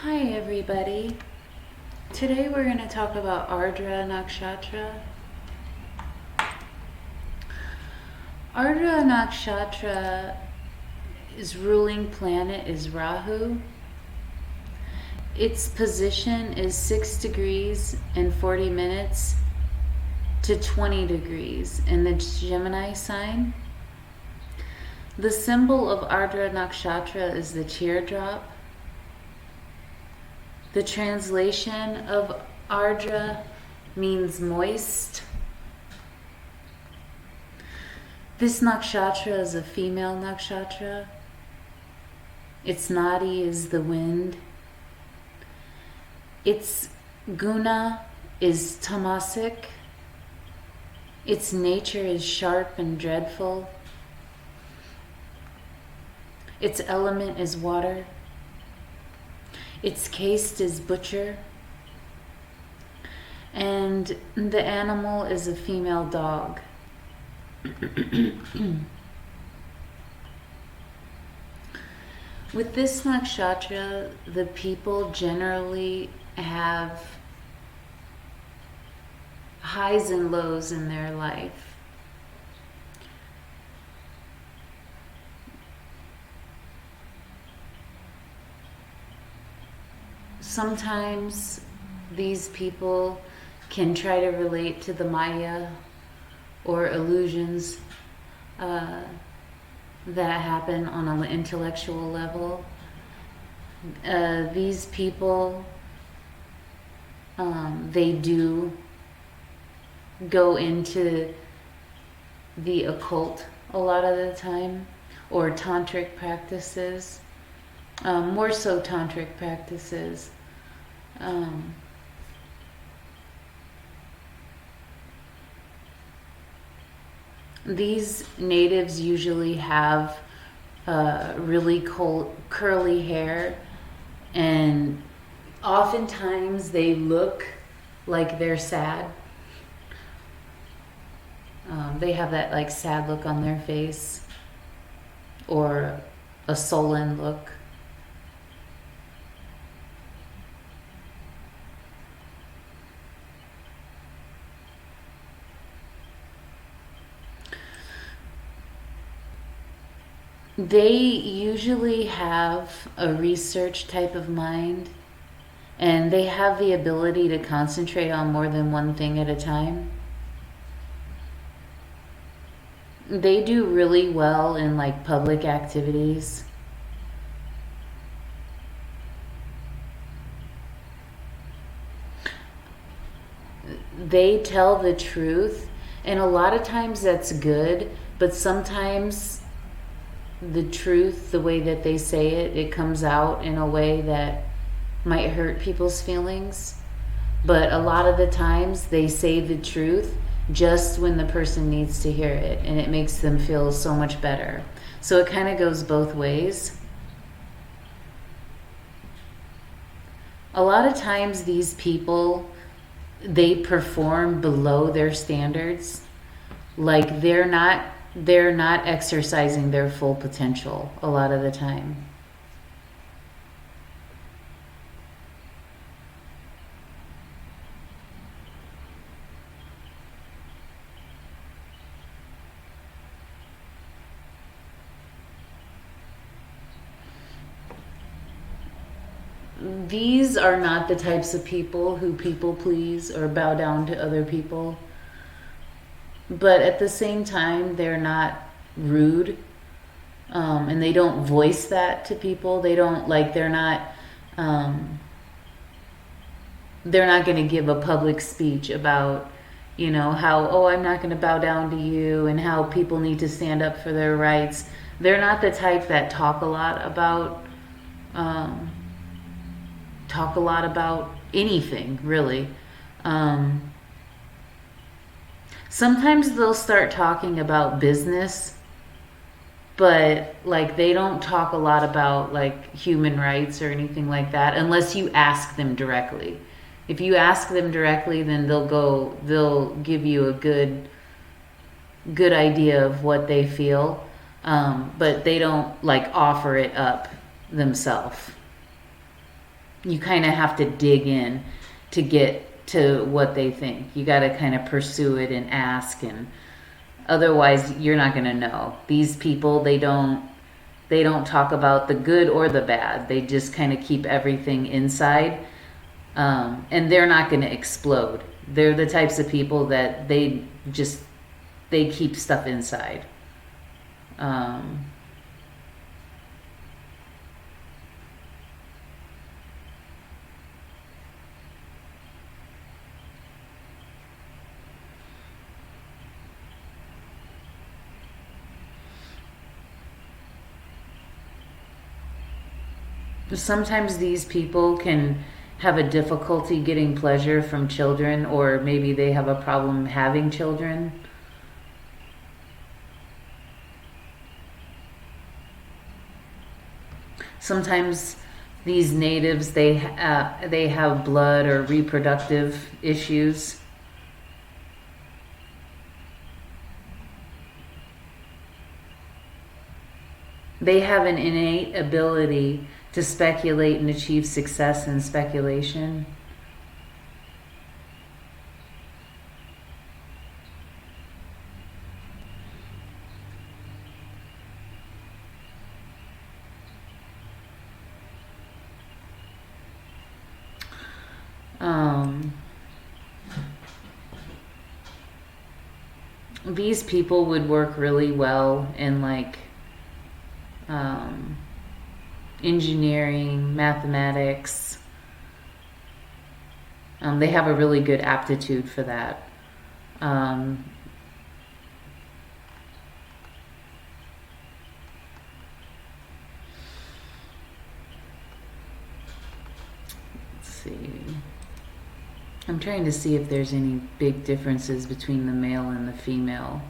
Hi everybody. Today we're going to talk about Ardra Nakshatra. Ardra Nakshatra, its ruling planet is Rahu. Its position is 6 degrees and 40 minutes to 20 degrees in the Gemini sign. The symbol of Ardra Nakshatra is the teardrop. The translation of Ardra means moist. This nakshatra is a female nakshatra. Its nadi is the wind. Its guna is tamasic. Its nature is sharp and dreadful. Its element is water. Its caste is butcher, and the animal is a female dog. With this nakshatra, the people generally have highs and lows in their life. Sometimes these people can try to relate to the Maya or illusions that happen on an intellectual level. These people, they do go into the occult a lot of the time, or tantric practices, more so tantric practices. These natives usually have really curly hair, and oftentimes they look like they're sad. They have that like sad look on their face, or a sullen look. They usually have a research type of mind, and they have the ability to concentrate on more than one thing at a time. They do really well in like public activities. They tell the truth, and a lot of times that's good, but sometimes the truth, the way that they say it, it comes out in a way that might hurt people's feelings. But a lot of the times they say the truth just when the person needs to hear it, and it makes them feel so much better. So it kind of goes both ways. A lot of times these people, they perform below their standards. Like they're not exercising their full potential a lot of the time. These are not the types of people who people please or bow down to other people. But at the same time, they're not rude, and they don't voice that to people. They don't they're not going to give a public speech about, how, oh, I'm not going to bow down to you, and how people need to stand up for their rights. They're not the type that talk a lot about anything, really. Sometimes they'll start talking about business, but like they don't talk a lot about like human rights or anything like that unless you ask them directly. If you ask them directly, then they'll give you a good idea of what they feel, but they don't like offer it up themselves. you kind of have to dig in to get to what they think. You got to kind of pursue it and ask, and otherwise you're not going to know. These people, they don't talk about the good or the bad. They just kind of keep everything inside, and they're not going to explode. They're the types of people that they keep stuff inside. Sometimes these people can have a difficulty getting pleasure from children, or maybe they have a problem having children. Sometimes these natives, they have blood or reproductive issues. They have an innate ability to speculate and achieve success in speculation. These people would work really well in engineering, mathematics. They have a really good aptitude for that. Let's see. I'm trying to see if there's any big differences between the male and the female.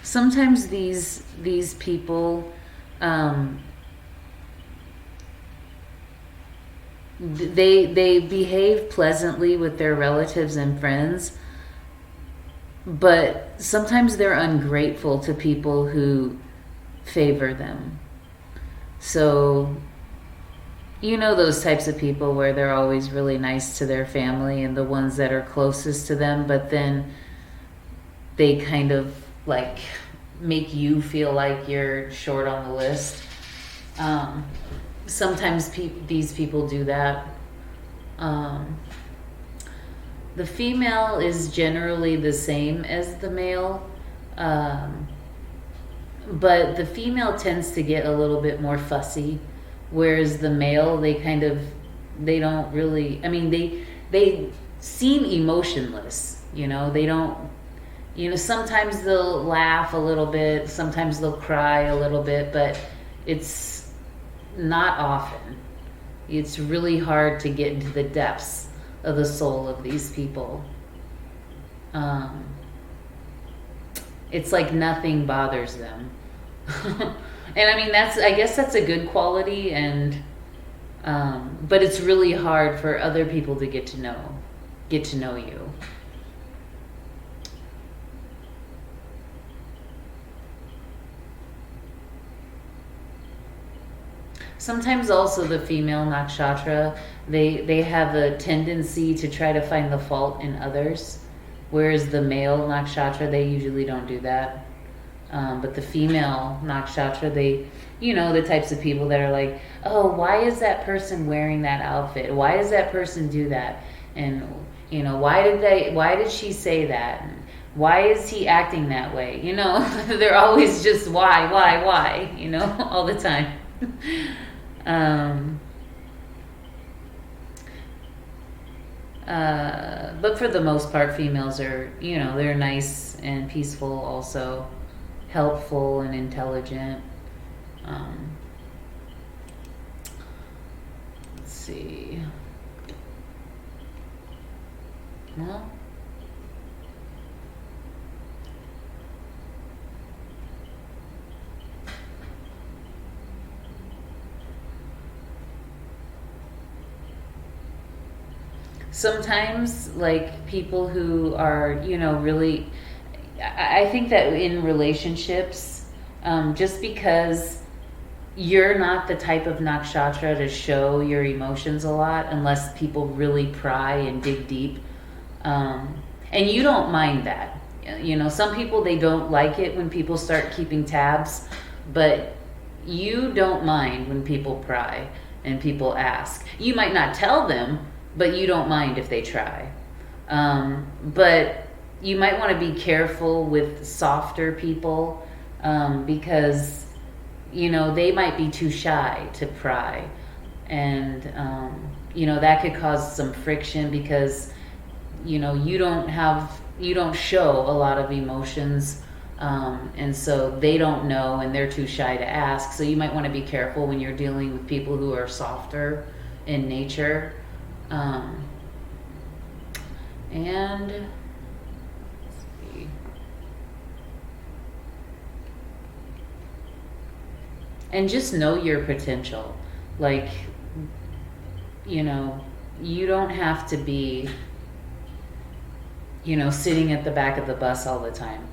Sometimes these people, they behave pleasantly with their relatives and friends, but sometimes they're ungrateful to people who favor them. So, you know, those types of people where they're always really nice to their family and the ones that are closest to them, but then they kind of make you feel like you're short on the list. Sometimes these people do that. The female is generally the same as the male, but the female tends to get a little bit more fussy, whereas the male, they don't really, they seem emotionless, they don't, sometimes they'll laugh a little bit, sometimes they'll cry a little bit, but it's not often. It's really hard to get into the depths of the soul of these people. It's like nothing bothers them. And I guess that's a good quality, and but it's really hard for other people to get to know you. Sometimes also the female nakshatra, they have a tendency to try to find the fault in others, whereas the male nakshatra, they usually don't do that. But the female nakshatra, they, the types of people that are like, oh, why is that person wearing that outfit? Why does that person do that? And, why did she say that? And why is he acting that way? They're always just why, all the time. But for the most part, females are, they're nice and peaceful, also helpful and intelligent. Let's see. Well, sometimes, like, people who are, really, I think that in relationships, just because you're not the type of nakshatra to show your emotions a lot unless people really pry and dig deep. And you don't mind that. Some people, they don't like it when people start keeping tabs, but you don't mind when people pry and people ask. You might not tell them, but you don't mind if they try. But you might want to be careful with softer people, because they might be too shy to pry, and that could cause some friction because you don't show a lot of emotions, and so they don't know and they're too shy to ask. So you might want to be careful when you're dealing with people who are softer in nature. And let's see. And just know your potential. Like, you don't have to be, sitting at the back of the bus all the time.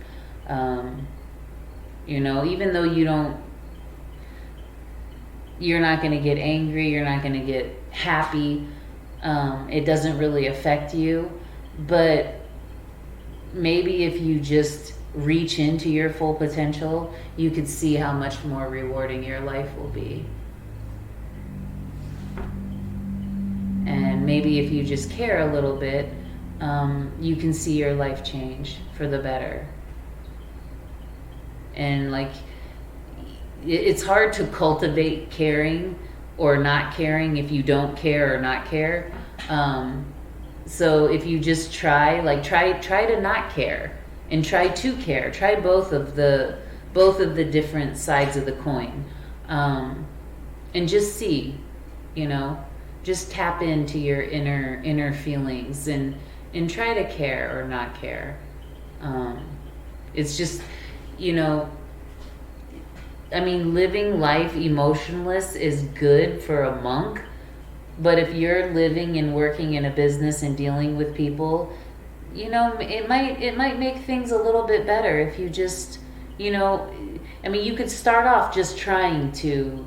Even though you're not going to get angry, you're not going to get happy, it doesn't really affect you. But maybe if you just reach into your full potential, you could see how much more rewarding your life will be. And maybe if you just care a little bit, you can see your life change for the better. And like, it's hard to cultivate caring or not caring if you don't care or not care. So if you just try to not care and try to care, try both of the different sides of the coin, and just see, just tap into your inner feelings and try to care or not care. It's just, living life emotionless is good for a monk, but if you're living and working in a business and dealing with people, it might make things a little bit better if you just, you could start off just trying to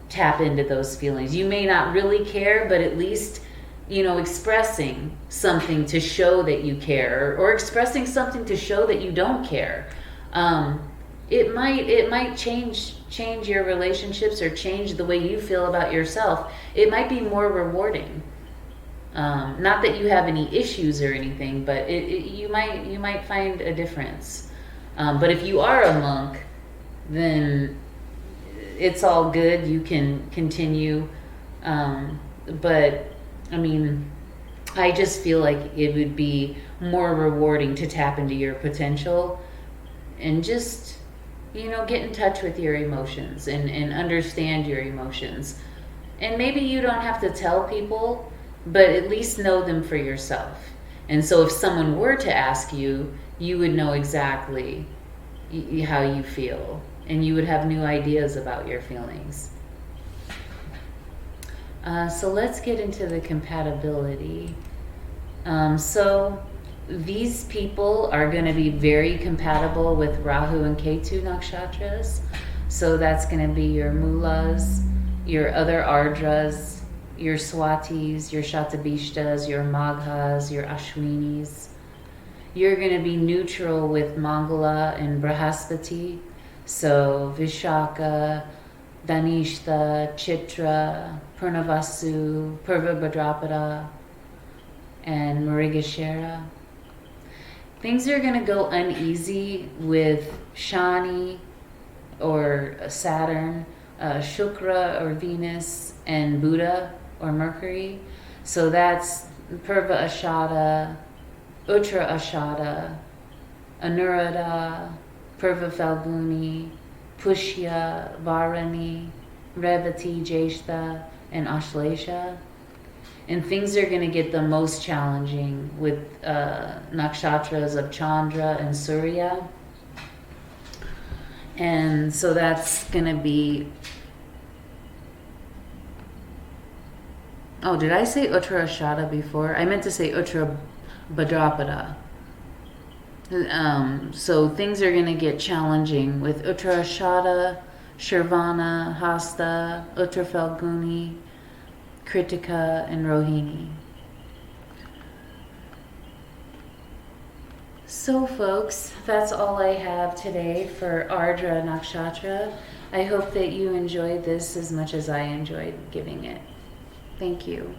tap into those feelings. You may not really care, but at least, expressing something to show that you care, or expressing something to show that you don't care. It might change your relationships or change the way you feel about yourself. It might be more rewarding. Not that you have any issues or anything, but you might find a difference. But if you are a monk, then it's all good. You can continue. But I just feel like it would be more rewarding to tap into your potential and just, get in touch with your emotions and understand your emotions. And maybe you don't have to tell people, but at least know them for yourself. And so if someone were to ask you, you would know exactly how you feel, and you would have new ideas about your feelings. So let's get into the compatibility. So these people are going to be very compatible with Rahu and Ketu nakshatras. So that's going to be your Mulas, your other Ardras, your Swatis, your Shatabishtas, your Maghas, your Ashwinis. You're going to be neutral with Mangala and Brahaspati. So Vishaka, Danishta, Chitra, Purnavasu, Purvabhadrapada, and Marigashara. Things are going to go uneasy with Shani or Saturn, Shukra or Venus, and Buddha or Mercury. So that's Purva Ashada, Uttra Ashada, Anuradha, Purva Falguni, Pushya, Varani, Revati, Jeshta, and Ashlesha. And things are going to get the most challenging with nakshatras of Chandra and Surya. And so that's going to be Oh, did I say Uttarashada before? I meant to say Uttar Bhadrapada. So things are going to get challenging with Uttarashada, Shravana, Hasta, Uttar Falguni, Kritika, and Rohini. So folks, that's all I have today for Ardra Nakshatra. I hope that you enjoyed this as much as I enjoyed giving it. Thank you.